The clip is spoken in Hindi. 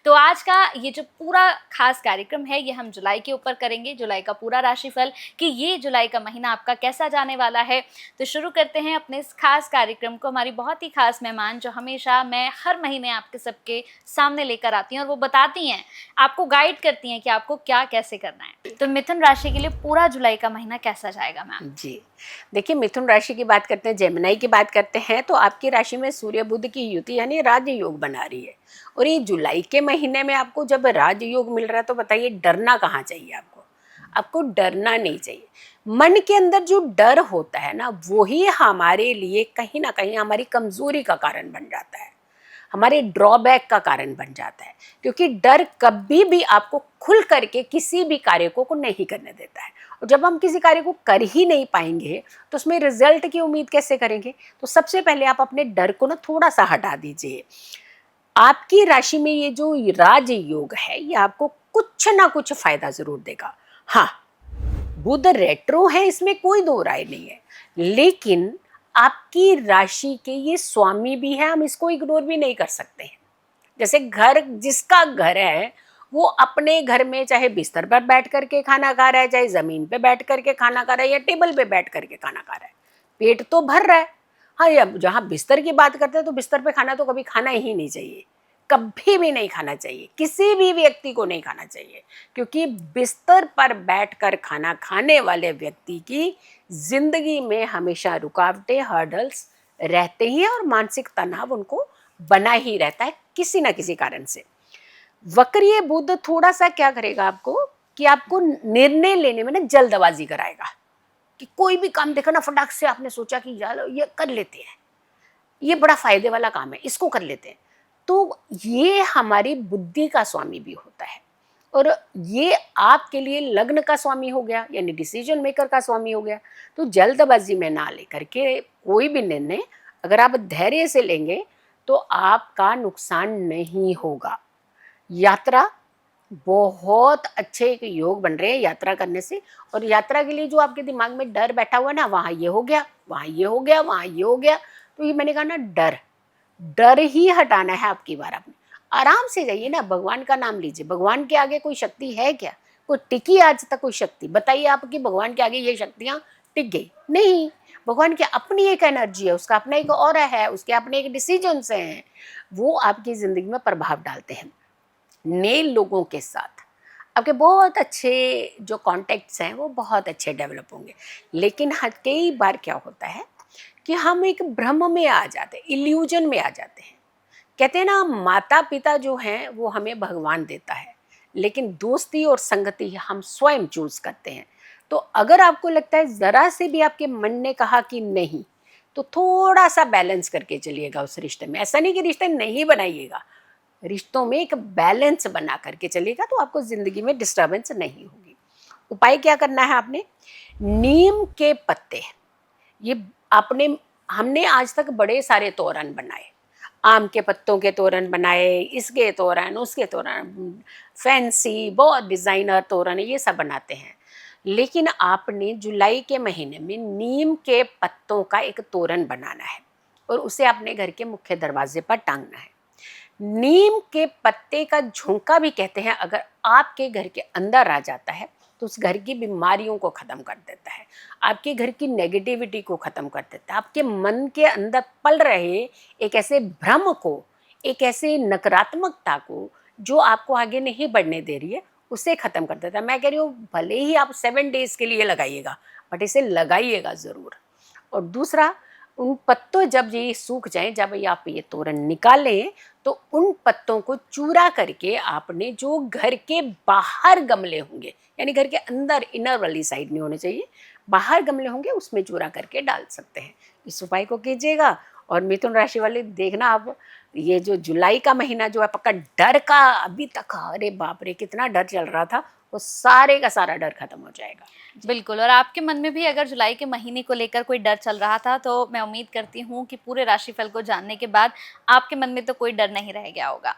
तो आज का ये जो पूरा खास कार्यक्रम है ये हम जुलाई के ऊपर करेंगे, जुलाई का पूरा राशिफल कि ये जुलाई का महीना आपका कैसा जाने वाला है। तो शुरू करते हैं अपने इस खास कार्यक्रम को। हमारी बहुत ही खास मेहमान जो हमेशा मैं हर महीने आपके सबके सामने लेकर आती हैं और वो बताती हैं, आपको गाइड करती हैं कि आपको क्या कैसे करना है। तो मिथुन राशि के लिए पूरा जुलाई का महीना कैसा जाएगा मैम? जी, देखिए, मिथुन राशि की बात करते हैं, जेमिनी की बात करते हैं, तो आपकी राशि में सूर्य बुध की युति यानी राजयोग बना रही है। और ये जुलाई के महीने में आपको जब राजयोग मिल रहा है तो बताइए डरना कहाँ चाहिए आपको? आपको डरना नहीं चाहिए। मन के अंदर जो डर होता है ना, वही हमारे लिए कहीं ना कहीं हमारी कमजोरी का कारण बन जाता है, हमारे ड्रॉबैक का कारण बन जाता है। क्योंकि डर कभी भी आपको खुल करके किसी भी कार्य को नहीं करने देता है। और जब हम किसी कार्य को कर ही नहीं पाएंगे तो उसमें रिजल्ट की उम्मीद कैसे करेंगे? तो सबसे पहले आप अपने डर को ना थोड़ा सा हटा दीजिए। आपकी राशि में ये जो राजयोग है ये आपको कुछ ना कुछ फायदा जरूर देगा। हाँ, बुध रेट्रो है, इसमें कोई दो राय नहीं है, लेकिन आपकी राशि के ये स्वामी भी है, हम इसको इग्नोर भी नहीं कर सकते हैं। जैसे घर, जिसका घर है वो अपने घर में चाहे बिस्तर पर बैठ करके खाना खा रहा है, चाहे जमीन पे बैठ करके खाना खा रहा है या टेबल पे बैठ करके खाना खा रहा है, पेट तो भर रहा है। हाँ, अब जहाँ बिस्तर की बात करते हैं तो बिस्तर पे खाना तो कभी खाना ही नहीं चाहिए, कभी भी नहीं खाना चाहिए, किसी भी व्यक्ति को नहीं खाना चाहिए। क्योंकि बिस्तर पर बैठकर खाना खाने वाले व्यक्ति की जिंदगी में हमेशा रुकावटें, हर्डल्स रहते ही हैं और मानसिक तनाव उनको बना ही रहता है किसी ना किसी कारण से। वक्रीय बुध थोड़ा सा क्या करेगा आपको कि आपको निर्णय लेने में ना जल्दबाजी कराएगा कि कोई भी काम देखा ना फटाक से आपने सोचा कि यार ये कर लेते हैं, ये बड़ा फायदे वाला काम है, इसको कर लेते हैं। तो ये हमारी बुद्धि का स्वामी भी होता है और ये आपके लिए लग्न का स्वामी हो गया यानी डिसीजन मेकर का स्वामी हो गया। तो जल्दबाजी में ना लेकर के कोई भी निर्णय अगर आप धैर्य से लेंगे तो आपका नुकसान नहीं होगा। यात्रा, बहुत अच्छे एक योग बन रहे हैं यात्रा करने से। और यात्रा के लिए जो आपके दिमाग में डर बैठा हुआ ना, वहाँ ये हो गया, वहाँ ये हो गया, वहाँ ये हो गया, तो ये मैंने कहा ना, डर डर ही हटाना है आपकी बार। आपने आराम से जाइए ना, भगवान का नाम लीजिए। भगवान के आगे कोई शक्ति है क्या? कोई टिकी आज तक कोई शक्ति? बताइए आपकी भगवान के आगे ये शक्तियाँ टिक गई? नहीं। भगवान की अपनी एक एनर्जी है, उसका अपना एक ऑरा है, उसके अपने एक डिसीजंस हैं, वो आपकी जिंदगी में प्रभाव डालते हैं। नए लोगों के साथ आपके बहुत अच्छे जो कॉन्टेक्ट्स हैं वो बहुत अच्छे डेवलप होंगे। लेकिन हर कई बार क्या होता है कि हम एक भ्रम में आ जाते हैं, इल्यूजन में आ जाते हैं। कहते हैं ना, माता पिता जो हैं वो हमें भगवान देता है, लेकिन दोस्ती और संगति हम स्वयं चूज करते हैं। तो अगर आपको लगता है ज़रा से भी आपके मन ने कहा कि नहीं, तो थोड़ा सा बैलेंस करके चलिएगा उस रिश्ते में। ऐसा नहीं कि रिश्ते नहीं बनाइएगा, रिश्तों में एक बैलेंस बना करके चलिएगा तो आपको ज़िंदगी में डिस्टर्बेंस नहीं होगी। उपाय क्या करना है आपने? नीम के पत्ते, ये आपने, हमने आज तक बड़े सारे तोरण बनाए, आम के पत्तों के तोरण बनाए, इसके तोरण, उसके तोरण, फैंसी बहुत डिज़ाइनर तोरण ये सब बनाते हैं। लेकिन आपने जुलाई के महीने में नीम के पत्तों का एक तोरण बनाना है और उसे अपने घर के मुख्य दरवाजे पर टांगना है। नीम के पत्ते का झोंका भी कहते हैं, अगर आपके घर के अंदर आ जाता है तो उस घर की बीमारियों को ख़त्म कर देता है, आपके घर की नेगेटिविटी को ख़त्म कर देता है, आपके मन के अंदर पल रहे एक ऐसे भ्रम को, एक ऐसे नकारात्मकता को जो आपको आगे नहीं बढ़ने दे रही है, उसे ख़त्म कर देता है। मैं कह रही हूँ भले ही आप 7 डेज के लिए लगाइएगा, बट इसे लगाइएगा ज़रूर। और दूसरा, उन पत्तों जब ये सूख जाएं, जब ये आप ये तोरण निकालें, तो उन पत्तों को चूरा करके आपने जो घर के बाहर गमले होंगे, यानी घर के अंदर इनर वाली साइड नहीं होने चाहिए, बाहर गमले होंगे उसमें चूरा करके डाल सकते हैं। इस उपाय को कीजिएगा। और मिथुन राशि वाले देखना, आप ये जो जुलाई का महीना जो है पक्का डर का, अभी तक अरे बाप रे कितना डर चल रहा था, वो सारे का सारा डर खत्म हो जाएगा। बिल्कुल। और आपके मन में भी अगर जुलाई के महीने को लेकर कोई डर चल रहा था तो मैं उम्मीद करती हूँ कि पूरे राशिफल को जानने के बाद आपके मन में तो कोई डर नहीं रह गया होगा।